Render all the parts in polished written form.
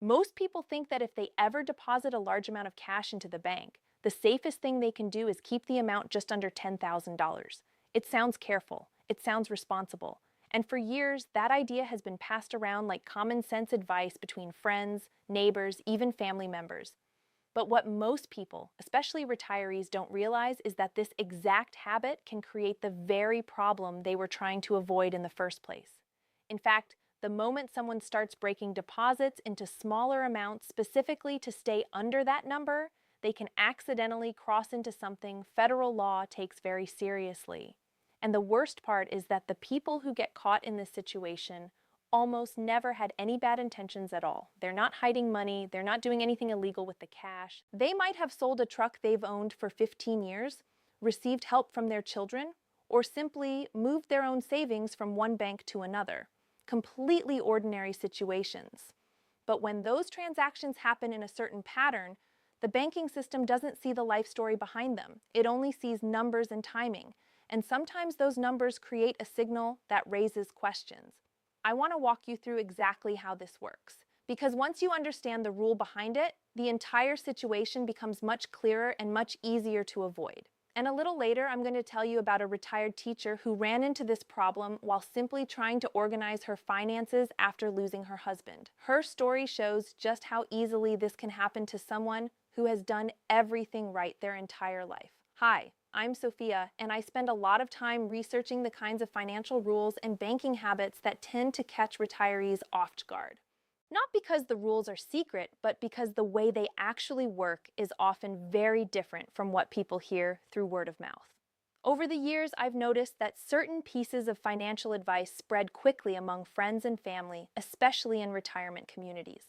Most people think that if they ever deposit a large amount of cash into the bank, the safest thing they can do is keep the amount just under $10,000. It sounds careful, it sounds responsible, and for years, that idea has been passed around like common sense advice between friends, neighbors, even family members. But what most people, especially retirees, don't realize is that this exact habit can create the very problem they were trying to avoid in the first place. In fact, the moment someone starts breaking deposits into smaller amounts specifically to stay under that number, they can accidentally cross into something federal law takes very seriously. And the worst part is that the people who get caught in this situation almost never had any bad intentions at all. They're not hiding money, they're not doing anything illegal with the cash. They might have sold a truck they've owned for 15 years, received help from their children, or simply moved their own savings from one bank to another. Completely ordinary situations. But when those transactions happen in a certain pattern, the banking system doesn't see the life story behind them. It only sees numbers and timing. And sometimes those numbers create a signal that raises questions. I want to walk you through exactly how this works. Because once you understand the rule behind it, the entire situation becomes much clearer and much easier to avoid. And a little later, I'm going to tell you about a retired teacher who ran into this problem while simply trying to organize her finances after losing her husband. Her story shows just how easily this can happen to someone who has done everything right their entire life. Hi, I'm Sophia, and I spend a lot of time researching the kinds of financial rules and banking habits that tend to catch retirees off guard. Not because the rules are secret, but because the way they actually work is often very different from what people hear through word of mouth. Over the years, I've noticed that certain pieces of financial advice spread quickly among friends and family, especially in retirement communities.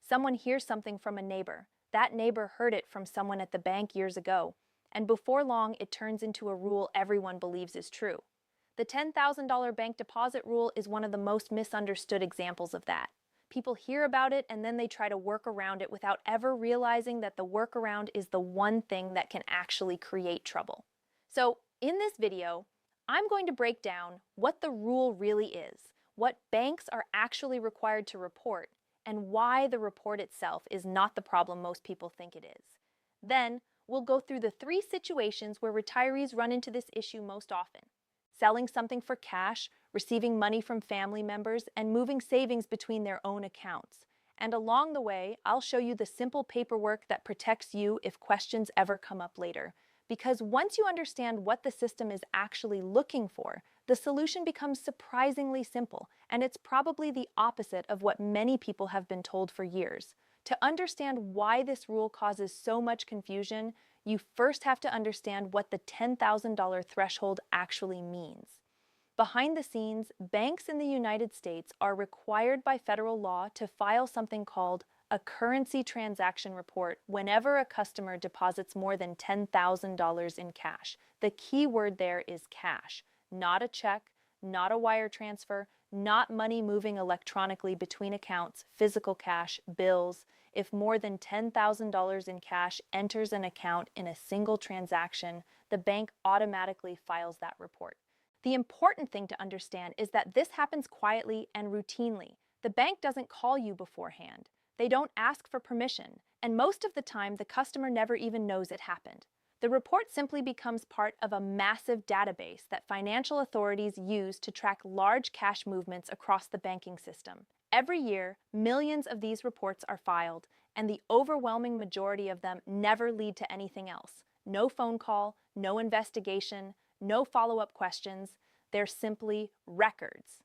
Someone hears something from a neighbor. That neighbor heard it from someone at the bank years ago, and before long, it turns into a rule everyone believes is true. The $10,000 bank deposit rule is one of the most misunderstood examples of that. People hear about it and then they try to work around it without ever realizing that the workaround is the one thing that can actually create trouble. So, in this video, I'm going to break down what the rule really is, what banks are actually required to report, and why the report itself is not the problem most people think it is. Then, we'll go through the 3 situations where retirees run into this issue most often: selling something for cash, receiving money from family members, and moving savings between their own accounts. And along the way, I'll show you the simple paperwork that protects you if questions ever come up later. Because once you understand what the system is actually looking for, the solution becomes surprisingly simple, and it's probably the opposite of what many people have been told for years. To understand why this rule causes so much confusion, you first have to understand what the $10,000 threshold actually means. Behind the scenes, banks in the United States are required by federal law to file something called a currency transaction report whenever a customer deposits more than $10,000 in cash. The key word there is cash, not a check, not a wire transfer, not money moving electronically between accounts, physical cash, bills. If more than $10,000 in cash enters an account in a single transaction, the bank automatically files that report. The important thing to understand is that this happens quietly and routinely. The bank doesn't call you beforehand. They don't ask for permission, and most of the time the customer never even knows it happened. The report simply becomes part of a massive database that financial authorities use to track large cash movements across the banking system. Every year, millions of these reports are filed, and the overwhelming majority of them never lead to anything else. No phone call, no investigation, no follow-up questions. They're simply records.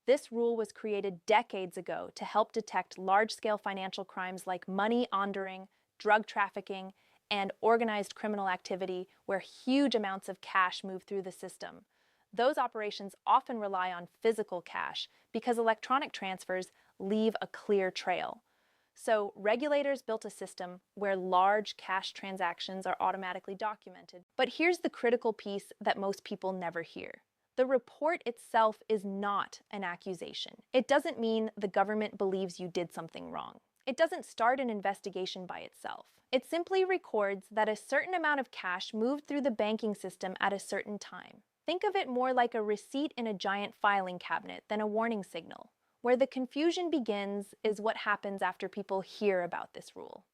This rule was created decades ago to help detect large-scale financial crimes like money laundering, drug trafficking, and organized criminal activity where huge amounts of cash move through the system. Those operations often rely on physical cash because electronic transfers leave a clear trail. So regulators built a system where large cash transactions are automatically documented. But here's the critical piece that most people never hear. The report itself is not an accusation. It doesn't mean the government believes you did something wrong. It doesn't start an investigation by itself. It simply records that a certain amount of cash moved through the banking system at a certain time. Think of it more like a receipt in a giant filing cabinet than a warning signal. Where the confusion begins is what happens after people hear about this rule.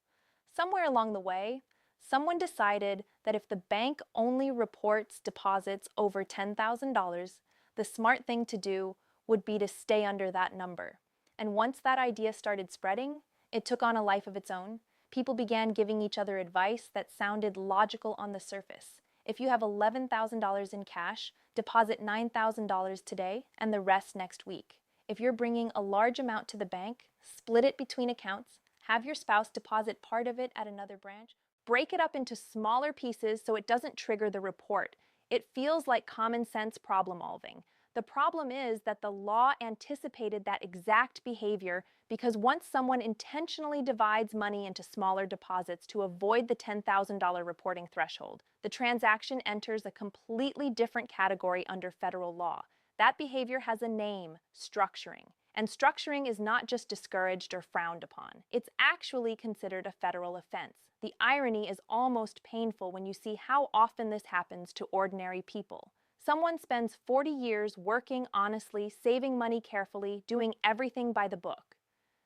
Somewhere along the way, someone decided that if the bank only reports deposits over $10,000, the smart thing to do would be to stay under that number. And once that idea started spreading, it took on a life of its own. People began giving each other advice that sounded logical on the surface. If you have $11,000 in cash, deposit $9,000 today and the rest next week. If you're bringing a large amount to the bank, split it between accounts, have your spouse deposit part of it at another branch, break it up into smaller pieces so it doesn't trigger the report. It feels like common sense problem solving. The problem is that the law anticipated that exact behavior because once someone intentionally divides money into smaller deposits to avoid the $10,000 reporting threshold, the transaction enters a completely different category under federal law. That behavior has a name: structuring. And structuring is not just discouraged or frowned upon. It's actually considered a federal offense. The irony is almost painful when you see how often this happens to ordinary people. Someone spends 40 years working honestly, saving money carefully, doing everything by the book.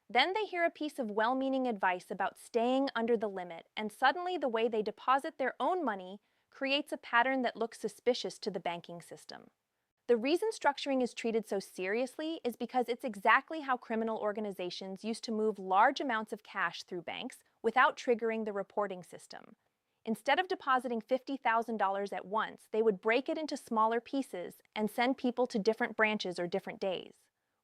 Then they hear a piece of well-meaning advice about staying under the limit, and suddenly the way they deposit their own money creates a pattern that looks suspicious to the banking system. The reason structuring is treated so seriously is because it's exactly how criminal organizations used to move large amounts of cash through banks without triggering the reporting system. Instead of depositing $50,000 at once, they would break it into smaller pieces and send people to different branches or different days.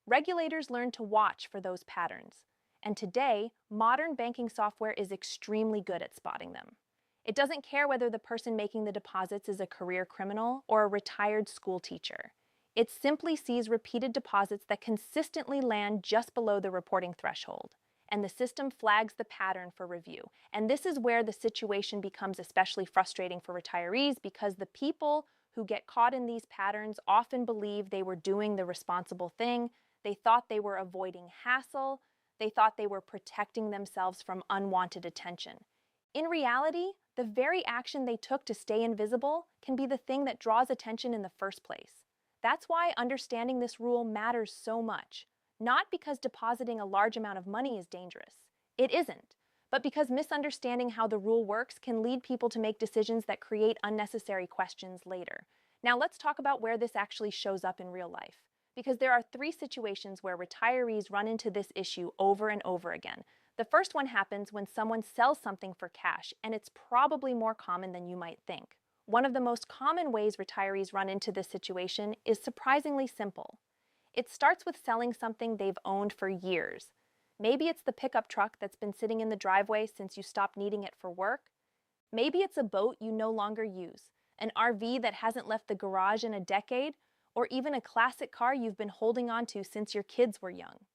Regulators learned to watch for those patterns, and today, modern banking software is extremely good at spotting them. It doesn't care whether the person making the deposits is a career criminal or a retired school teacher. It simply sees repeated deposits that consistently land just below the reporting threshold, and the system flags the pattern for review. And this is where the situation becomes especially frustrating for retirees because the people who get caught in these patterns often believe they were doing the responsible thing. They thought they were avoiding hassle. They thought they were protecting themselves from unwanted attention. In reality, the very action they took to stay invisible can be the thing that draws attention in the first place. That's why understanding this rule matters so much. Not because depositing a large amount of money is dangerous. It isn't. But because misunderstanding how the rule works can lead people to make decisions that create unnecessary questions later. Now let's talk about where this actually shows up in real life. Because there are 3 situations where retirees run into this issue over and over again. The first one happens when someone sells something for cash, and it's probably more common than you might think. One of the most common ways retirees run into this situation is surprisingly simple. It starts with selling something they've owned for years. Maybe it's the pickup truck that's been sitting in the driveway since you stopped needing it for work. Maybe it's a boat you no longer use, an RV that hasn't left the garage in a decade, or even a classic car you've been holding on to since your kids were young.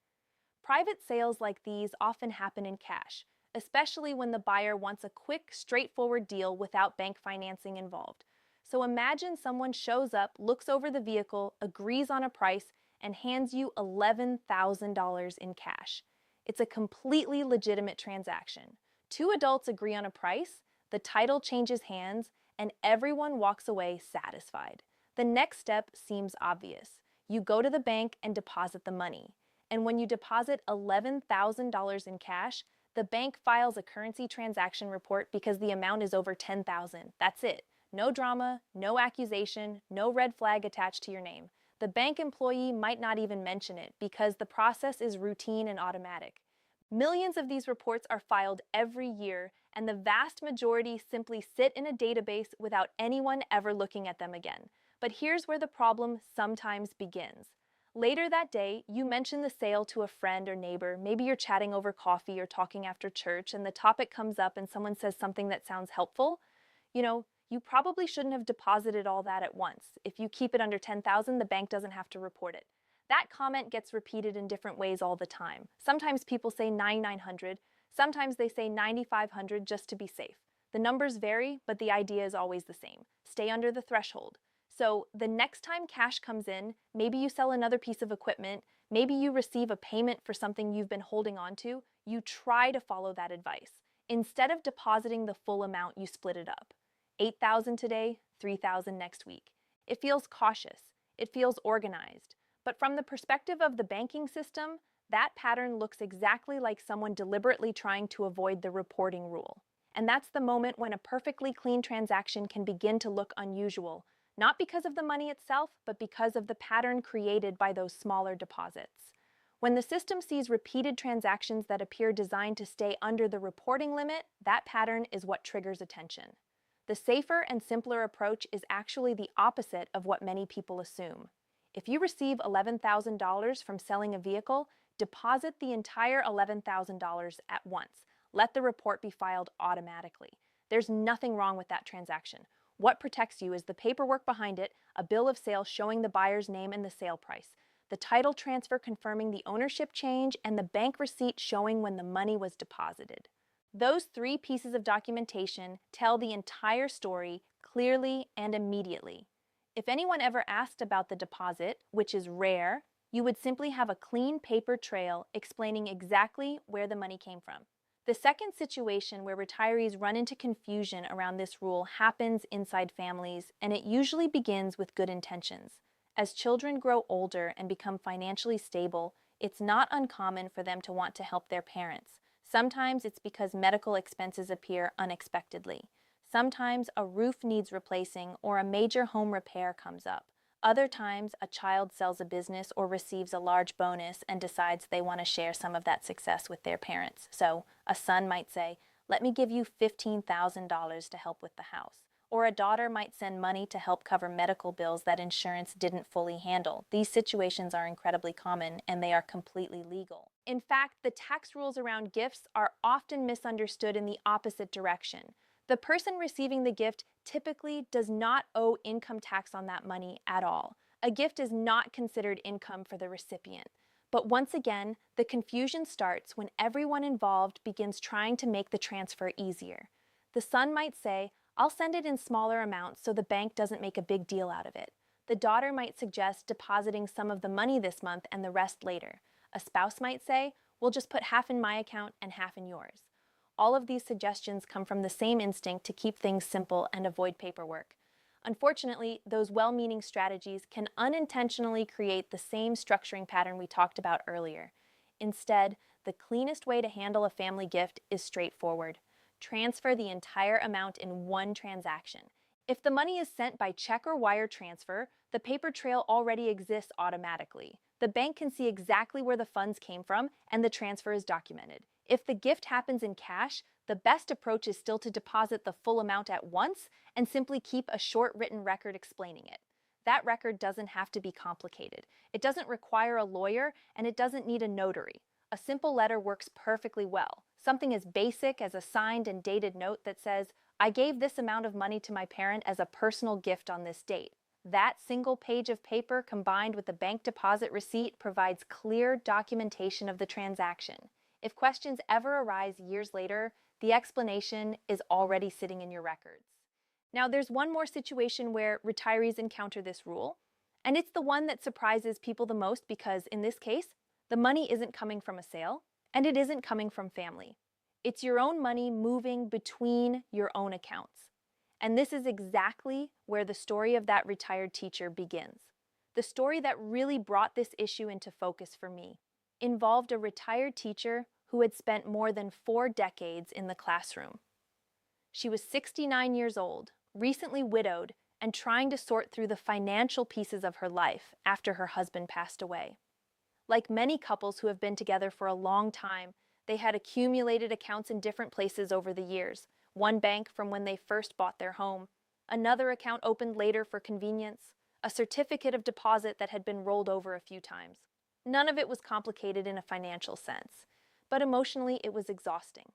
Private sales like these often happen in cash, especially when the buyer wants a quick, straightforward deal without bank financing involved. So imagine someone shows up, looks over the vehicle, agrees on a price, and hands you $11,000 in cash. It's a completely legitimate transaction. 2 adults agree on a price, the title changes hands, and everyone walks away satisfied. The next step seems obvious. You go to the bank and deposit the money. And when you deposit $11,000 in cash, the bank files a currency transaction report because the amount is over $10,000. That's it. No drama, no accusation, no red flag attached to your name. The bank employee might not even mention it because the process is routine and automatic. Millions of these reports are filed every year, and the vast majority simply sit in a database without anyone ever looking at them again. But here's where the problem sometimes begins. Later that day, you mention the sale to a friend or neighbor. Maybe you're chatting over coffee or talking after church, and the topic comes up and someone says something that sounds helpful. You probably shouldn't have deposited all that at once. If you keep it under $10,000, the bank doesn't have to report it. That comment gets repeated in different ways all the time. Sometimes people say $9,900, sometimes they say $9,500 just to be safe. The numbers vary, but the idea is always the same. Stay under the threshold. So the next time cash comes in, maybe you sell another piece of equipment, maybe you receive a payment for something you've been holding on to, you try to follow that advice. Instead of depositing the full amount, you split it up. $8,000 today, $3,000 next week. It feels cautious. It feels organized. But from the perspective of the banking system, that pattern looks exactly like someone deliberately trying to avoid the reporting rule. And that's the moment when a perfectly clean transaction can begin to look unusual, not because of the money itself, but because of the pattern created by those smaller deposits. When the system sees repeated transactions that appear designed to stay under the reporting limit, that pattern is what triggers attention. The safer and simpler approach is actually the opposite of what many people assume. If you receive $11,000 from selling a vehicle, deposit the entire $11,000 at once. Let the report be filed automatically. There's nothing wrong with that transaction. What protects you is the paperwork behind it, a bill of sale showing the buyer's name and the sale price, the title transfer confirming the ownership change, and the bank receipt showing when the money was deposited. Those three pieces of documentation tell the entire story clearly and immediately. If anyone ever asked about the deposit, which is rare, you would simply have a clean paper trail explaining exactly where the money came from. The second situation where retirees run into confusion around this rule happens inside families, and it usually begins with good intentions. As children grow older and become financially stable, it's not uncommon for them to want to help their parents. Sometimes it's because medical expenses appear unexpectedly. Sometimes a roof needs replacing or a major home repair comes up. Other times, a child sells a business or receives a large bonus and decides they want to share some of that success with their parents. So, a son might say, "Let me give you $15,000 to help with the house." Or a daughter might send money to help cover medical bills that insurance didn't fully handle. These situations are incredibly common, and they are completely legal. In fact, the tax rules around gifts are often misunderstood in the opposite direction. The person receiving the gift typically does not owe income tax on that money at all. A gift is not considered income for the recipient. But once again, the confusion starts when everyone involved begins trying to make the transfer easier. The son might say, "I'll send it in smaller amounts so the bank doesn't make a big deal out of it." The daughter might suggest depositing some of the money this month and the rest later. A spouse might say, "We'll just put half in my account and half in yours." All of these suggestions come from the same instinct to keep things simple and avoid paperwork. Unfortunately, those well-meaning strategies can unintentionally create the same structuring pattern we talked about earlier. Instead, the cleanest way to handle a family gift is straightforward. Transfer the entire amount in one transaction. If the money is sent by check or wire transfer, the paper trail already exists automatically. The bank can see exactly where the funds came from, and the transfer is documented. If the gift happens in cash, the best approach is still to deposit the full amount at once and simply keep a short written record explaining it. That record doesn't have to be complicated. It doesn't require a lawyer, and it doesn't need a notary. A simple letter works perfectly well. Something as basic as a signed and dated note that says, "I gave this amount of money to my parent as a personal gift on this date." That single page of paper combined with the bank deposit receipt provides clear documentation of the transaction. If questions ever arise years later, the explanation is already sitting in your records. Now, there's one more situation where retirees encounter this rule, and it's the one that surprises people the most because, in this case, the money isn't coming from a sale, and it isn't coming from family. It's your own money moving between your own accounts. And this is exactly where the story of that retired teacher begins. The story that really brought this issue into focus for me involved a retired teacher who had spent more than 4 decades in the classroom. She was 69 years old, recently widowed, and trying to sort through the financial pieces of her life after her husband passed away. Like many couples who have been together for a long time, they had accumulated accounts in different places over the years. One bank from when they first bought their home, another account opened later for convenience, a certificate of deposit that had been rolled over a few times. None of it was complicated in a financial sense, but emotionally it was exhausting.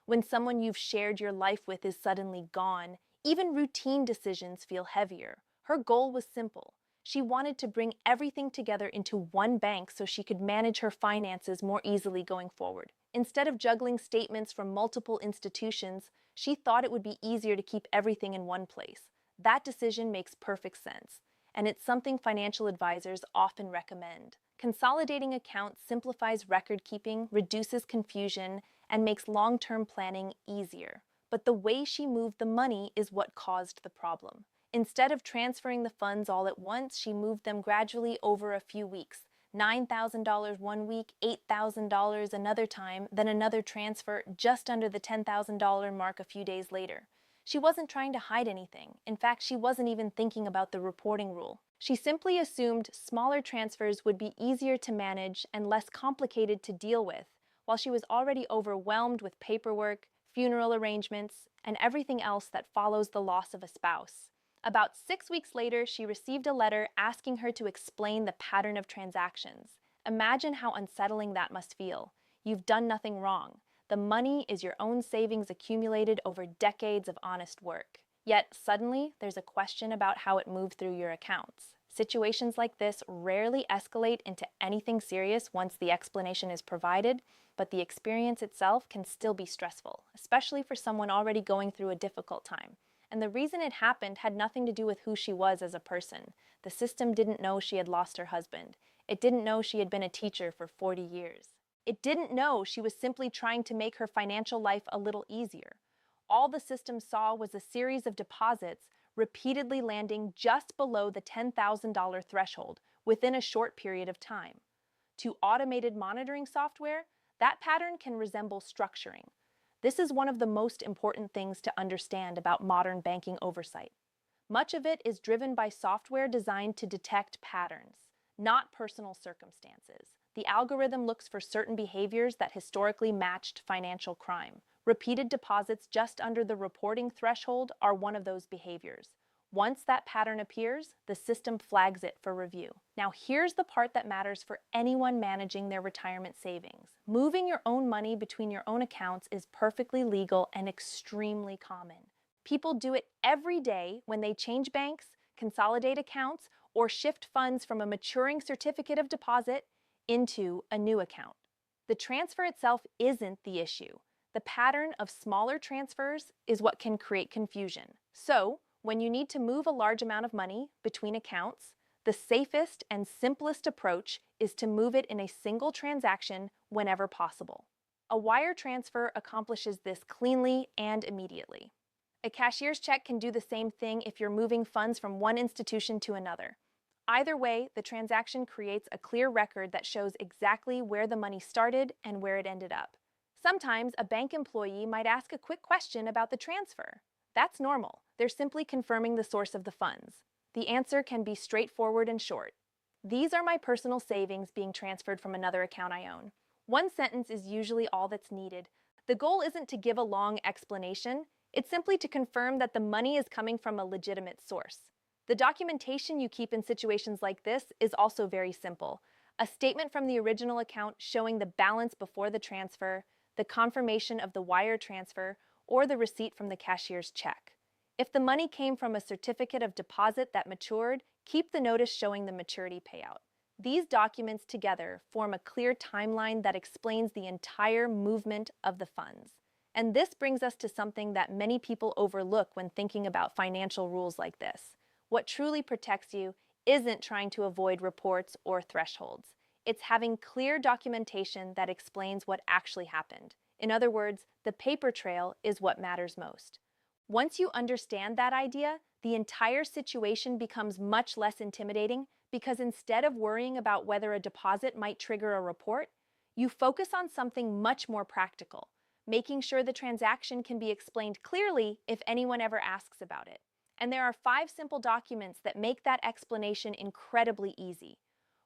When someone you've shared your life with is suddenly gone, even routine decisions feel heavier. Her goal was simple. She wanted to bring everything together into one bank so she could manage her finances more easily going forward. Instead of juggling statements from multiple institutions, she thought it would be easier to keep everything in one place. That decision makes perfect sense, and it's something financial advisors often recommend. Consolidating accounts simplifies record keeping, reduces confusion, and makes long-term planning easier. But the way she moved the money is what caused the problem. Instead of transferring the funds all at once, she moved them gradually over a few weeks. $9,000 one week, $8,000 another time, then another transfer just under the $10,000 mark a few days later. She wasn't trying to hide anything. In fact, she wasn't even thinking about the reporting rule. She simply assumed smaller transfers would be easier to manage and less complicated to deal with, while she was already overwhelmed with paperwork, funeral arrangements, and everything else that follows the loss of a spouse. About 6 weeks later, she received a letter asking her to explain the pattern of transactions. Imagine how unsettling that must feel. You've done nothing wrong. The money is your own savings accumulated over decades of honest work. Yet, suddenly, there's a question about how it moved through your accounts. Situations like this rarely escalate into anything serious once the explanation is provided, but the experience itself can still be stressful, especially for someone already going through a difficult time. And the reason it happened had nothing to do with who she was as a person. The system didn't know she had lost her husband. It didn't know she had been a teacher for 40 years. It didn't know she was simply trying to make her financial life a little easier. All the system saw was a series of deposits repeatedly landing just below the $10,000 threshold within a short period of time. To automated monitoring software, that pattern can resemble structuring. This is one of the most important things to understand about modern banking oversight. Much of it is driven by software designed to detect patterns, not personal circumstances. The algorithm looks for certain behaviors that historically matched financial crime. Repeated deposits just under the reporting threshold are one of those behaviors. Once that pattern appears, the system flags it for review. Now, here's the part that matters for anyone managing their retirement savings. Moving your own money between your own accounts is perfectly legal and extremely common. People do it every day when they change banks, consolidate accounts, or shift funds from a maturing certificate of deposit into a new account. The transfer itself isn't the issue. The pattern of smaller transfers is what can create confusion. So, when you need to move a large amount of money between accounts, the safest and simplest approach is to move it in a single transaction whenever possible. A wire transfer accomplishes this cleanly and immediately. A cashier's check can do the same thing if you're moving funds from one institution to another. Either way, the transaction creates a clear record that shows exactly where the money started and where it ended up. Sometimes a bank employee might ask a quick question about the transfer. That's normal. They're simply confirming the source of the funds. The answer can be straightforward and short. These are my personal savings being transferred from another account I own. One sentence is usually all that's needed. The goal isn't to give a long explanation. It's simply to confirm that the money is coming from a legitimate source. The documentation you keep in situations like this is also very simple. A statement from the original account showing the balance before the transfer, the confirmation of the wire transfer, or the receipt from the cashier's check. If the money came from a certificate of deposit that matured, keep the notice showing the maturity payout. These documents together form a clear timeline that explains the entire movement of the funds. And this brings us to something that many people overlook when thinking about financial rules like this. What truly protects you isn't trying to avoid reports or thresholds. It's having clear documentation that explains what actually happened. In other words, the paper trail is what matters most. Once you understand that idea, the entire situation becomes much less intimidating because instead of worrying about whether a deposit might trigger a report, you focus on something much more practical, making sure the transaction can be explained clearly if anyone ever asks about it. And there are 5 simple documents that make that explanation incredibly easy.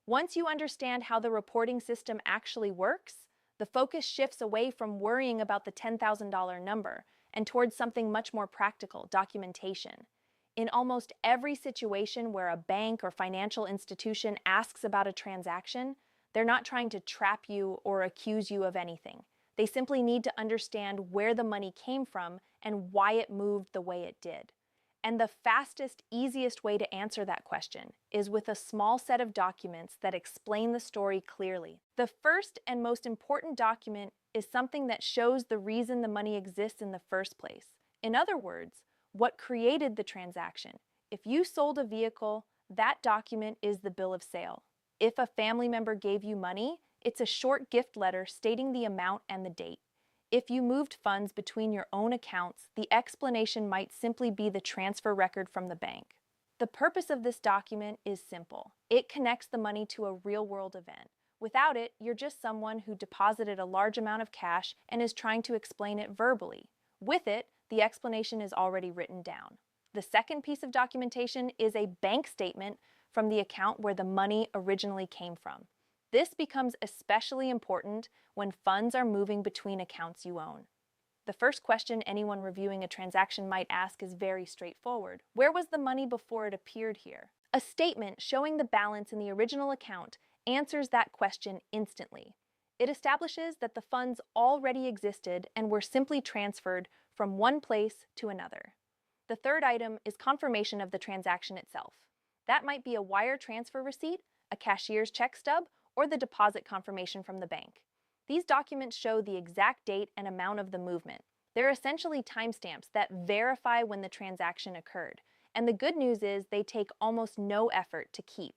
Once you understand how the reporting system actually works, the focus shifts away from worrying about the $10,000 number and towards something much more practical, documentation. In almost every situation where a bank or financial institution asks about a transaction, they're not trying to trap you or accuse you of anything. They simply need to understand where the money came from and why it moved the way it did. And the fastest, easiest way to answer that question is with a small set of documents that explain the story clearly. The first and most important document is something that shows the reason the money exists in the first place. In other words, what created the transaction. If you sold a vehicle, that document is the bill of sale. If a family member gave you money, it's a short gift letter stating the amount and the date. If you moved funds between your own accounts, the explanation might simply be the transfer record from the bank. The purpose of this document is simple. It connects the money to a real-world event. Without it, you're just someone who deposited a large amount of cash and is trying to explain it verbally. With it, the explanation is already written down. The second piece of documentation is a bank statement from the account where the money originally came from. This becomes especially important when funds are moving between accounts you own. The first question anyone reviewing a transaction might ask is very straightforward. Where was the money before it appeared here? A statement showing the balance in the original account answers that question instantly. It establishes that the funds already existed and were simply transferred from one place to another. The third item is confirmation of the transaction itself. That might be a wire transfer receipt, a cashier's check stub, or the deposit confirmation from the bank. These documents show the exact date and amount of the movement. They're essentially timestamps that verify when the transaction occurred. And the good news is they take almost no effort to keep.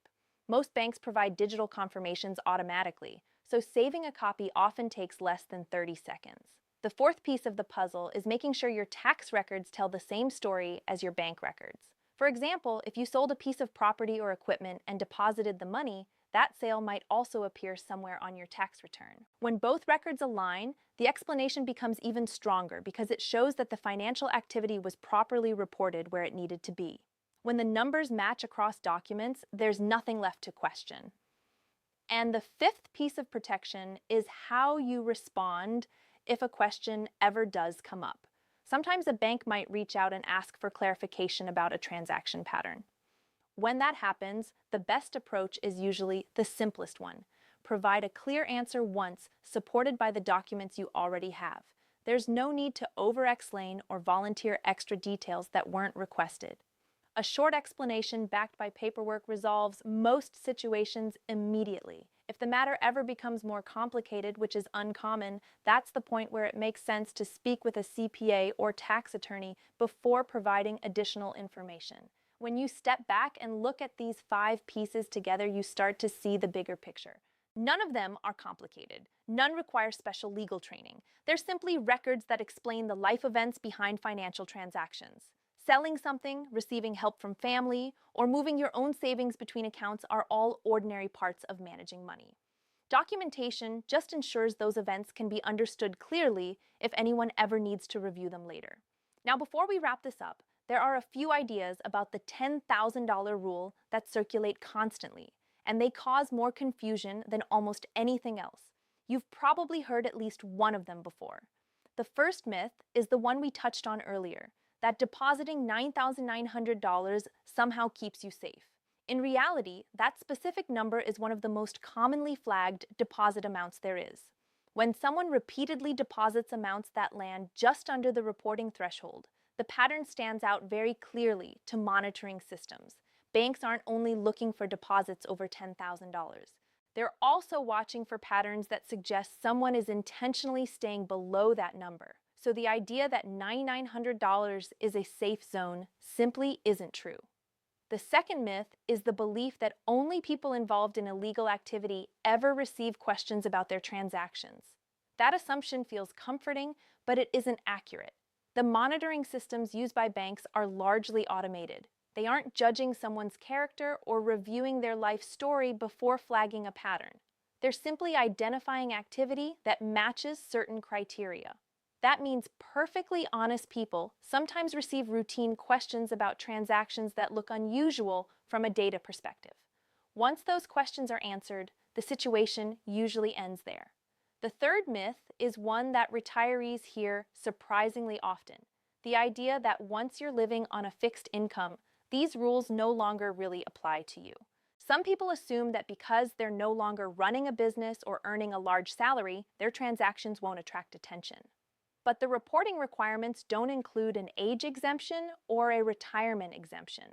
Most banks provide digital confirmations automatically, so saving a copy often takes less than 30 seconds. The fourth piece of the puzzle is making sure your tax records tell the same story as your bank records. For example, if you sold a piece of property or equipment and deposited the money, that sale might also appear somewhere on your tax return. When both records align, the explanation becomes even stronger because it shows that the financial activity was properly reported where it needed to be. When the numbers match across documents, there's nothing left to question. And the fifth piece of protection is how you respond if a question ever does come up. Sometimes a bank might reach out and ask for clarification about a transaction pattern. When that happens, the best approach is usually the simplest one. Provide a clear answer once, supported by the documents you already have. There's no need to over-explain or volunteer extra details that weren't requested. A short explanation backed by paperwork resolves most situations immediately. If the matter ever becomes more complicated, which is uncommon, that's the point where it makes sense to speak with a CPA or tax attorney before providing additional information. When you step back and look at these 5 pieces together, you start to see the bigger picture. None of them are complicated. None require special legal training. They're simply records that explain the life events behind financial transactions. Selling something, receiving help from family, or moving your own savings between accounts are all ordinary parts of managing money. Documentation just ensures those events can be understood clearly if anyone ever needs to review them later. Now, before we wrap this up, there are a few ideas about the $10,000 rule that circulate constantly, and they cause more confusion than almost anything else. You've probably heard at least one of them before. The first myth is the one we touched on earlier, that depositing $9,900 somehow keeps you safe. In reality, that specific number is one of the most commonly flagged deposit amounts there is. When someone repeatedly deposits amounts that land just under the reporting threshold, the pattern stands out very clearly to monitoring systems. Banks aren't only looking for deposits over $10,000. They're also watching for patterns that suggest someone is intentionally staying below that number. So the idea that $9,900 is a safe zone simply isn't true. The second myth is the belief that only people involved in illegal activity ever receive questions about their transactions. That assumption feels comforting, but it isn't accurate. The monitoring systems used by banks are largely automated. They aren't judging someone's character or reviewing their life story before flagging a pattern. They're simply identifying activity that matches certain criteria. That means perfectly honest people sometimes receive routine questions about transactions that look unusual from a data perspective. Once those questions are answered, the situation usually ends there. The third myth is one that retirees hear surprisingly often. The idea that once you're living on a fixed income, these rules no longer really apply to you. Some people assume that because they're no longer running a business or earning a large salary, their transactions won't attract attention. But the reporting requirements don't include an age exemption or a retirement exemption.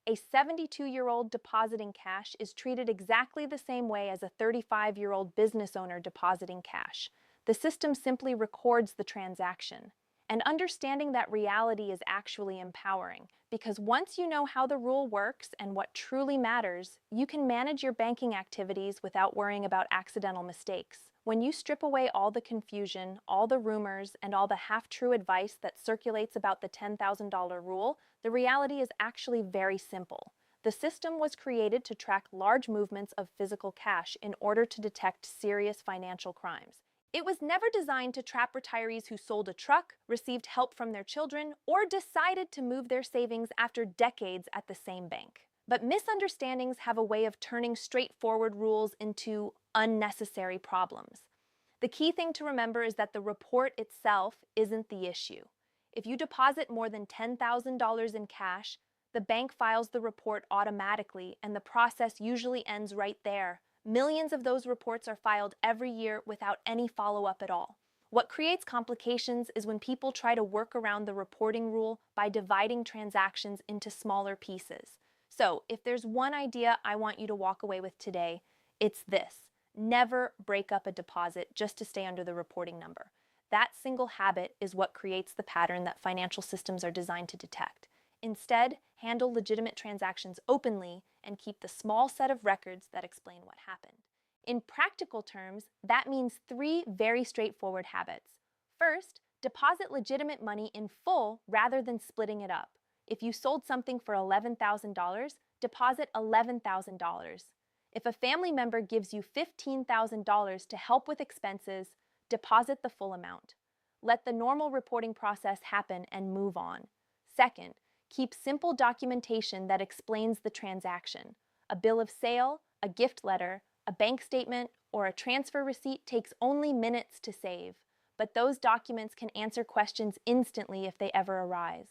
A 72-year-old depositing cash is treated exactly the same way as a 35-year-old business owner depositing cash. The system simply records the transaction. And understanding that reality is actually empowering, because once you know how the rule works and what truly matters, you can manage your banking activities without worrying about accidental mistakes. When you strip away all the confusion, all the rumors, and all the half-true advice that circulates about the $10,000 rule, the reality is actually very simple. The system was created to track large movements of physical cash in order to detect serious financial crimes. It was never designed to trap retirees who sold a truck, received help from their children, or decided to move their savings after decades at the same bank. But misunderstandings have a way of turning straightforward rules into unnecessary problems. The key thing to remember is that the report itself isn't the issue. If you deposit more than $10,000 in cash, the bank files the report automatically, and the process usually ends right there. Millions of those reports are filed every year without any follow-up at all. What creates complications is when people try to work around the reporting rule by dividing transactions into smaller pieces. So, if there's one idea I want you to walk away with today, it's this. Never break up a deposit just to stay under the reporting number. That single habit is what creates the pattern that financial systems are designed to detect. Instead, handle legitimate transactions openly and keep the small set of records that explain what happened. In practical terms, that means 3 very straightforward habits. First, deposit legitimate money in full rather than splitting it up. If you sold something for $11,000, deposit $11,000. If a family member gives you $15,000 to help with expenses, deposit the full amount. Let the normal reporting process happen and move on. Second, keep simple documentation that explains the transaction. A bill of sale, a gift letter, a bank statement, or a transfer receipt takes only minutes to save, but those documents can answer questions instantly if they ever arise.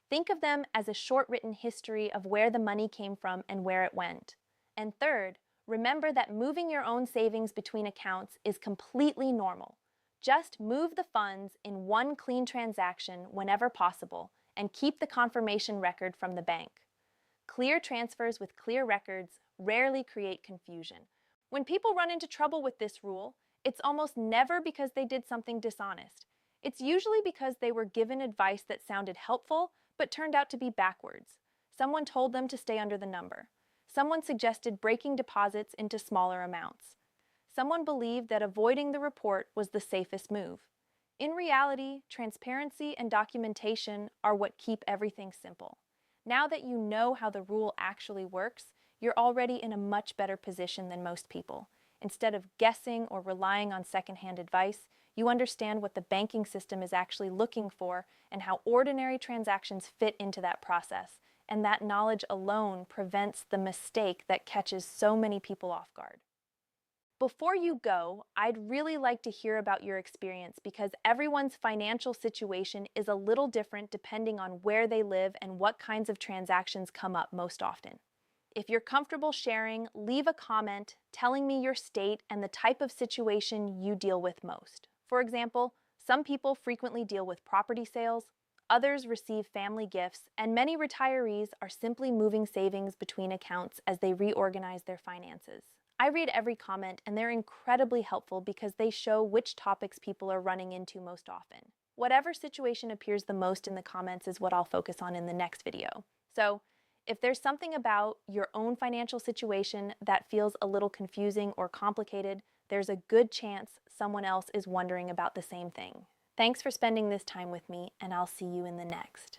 Think of them as a short written history of where the money came from and where it went. And third, remember that moving your own savings between accounts is completely normal. Just move the funds in one clean transaction whenever possible and keep the confirmation record from the bank. Clear transfers with clear records rarely create confusion. When people run into trouble with this rule, it's almost never because they did something dishonest. It's usually because they were given advice that sounded helpful but turned out to be backwards. Someone told them to stay under the number. Someone suggested breaking deposits into smaller amounts. Someone believed that avoiding the report was the safest move. In reality, transparency and documentation are what keep everything simple. Now that you know how the rule actually works, you're already in a much better position than most people. Instead of guessing or relying on secondhand advice, you understand what the banking system is actually looking for and how ordinary transactions fit into that process. And that knowledge alone prevents the mistake that catches so many people off guard. Before you go, I'd really like to hear about your experience because everyone's financial situation is a little different depending on where they live and what kinds of transactions come up most often. If you're comfortable sharing, leave a comment telling me your state and the type of situation you deal with most. For example, some people frequently deal with property sales, others receive family gifts, and many retirees are simply moving savings between accounts as they reorganize their finances. I read every comment and they're incredibly helpful because they show which topics people are running into most often. Whatever situation appears the most in the comments is what I'll focus on in the next video. So, if there's something about your own financial situation that feels a little confusing or complicated, there's a good chance someone else is wondering about the same thing. Thanks for spending this time with me, and I'll see you in the next.